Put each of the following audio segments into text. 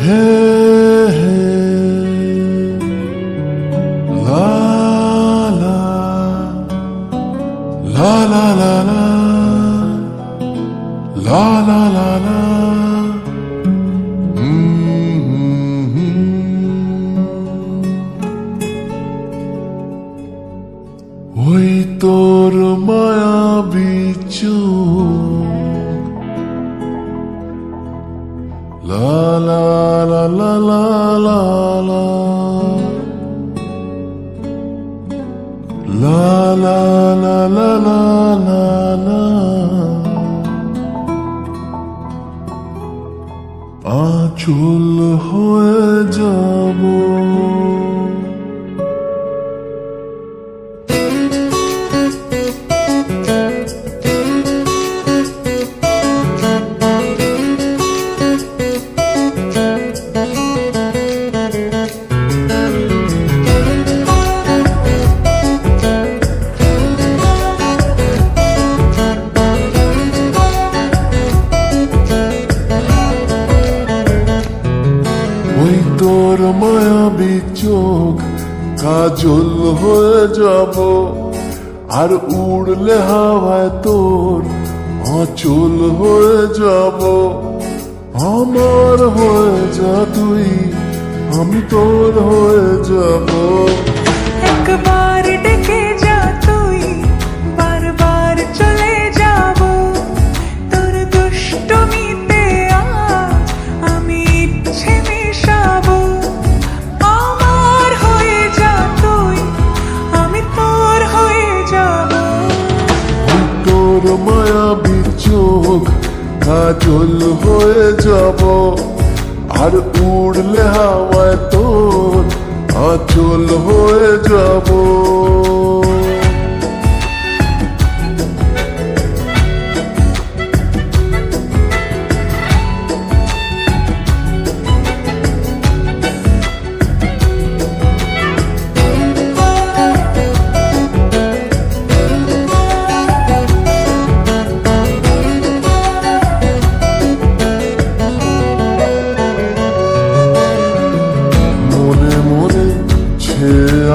হে হে লা লা লা লা লা লা লা লা লা ওই তোর মায়াবী চোখ লা লা লা লা লা লা লা লা লা লা লা লা লা আঁচল হয়ে যাব ওই তোর মায়াবী চোখ কাজল হয়ে যাব আর উড়লে হাওয়ায় তোর আঁচল হয়ে যাব আমার হয়ে যা তুই আমি তোর হয়ে যাব একবার ডেকে যা তুই বারবার চলে যাব তোর দুষ্টমিতে আজ আমি ইচ্ছে মেশাবো আমার হয়ে যা তুই আমি তোর হয়ে যাব তোর মায়াবী চোখ কাজল হয়ে যাব আর উড়লে হাওয়ায় তোর আঁচল হয়ে যাব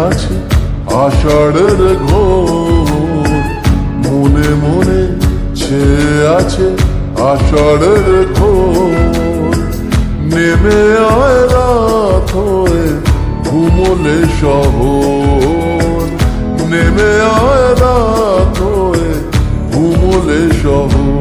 আছে আষাঢ়ের ঘোর মনে মনে ছেয়ে আছে আষাঢ়ের ঘোর নেমে আয় রাত হয়ে ঘুমলে শহর নেমে আয় রাত হয়ে ঘুমলে শহর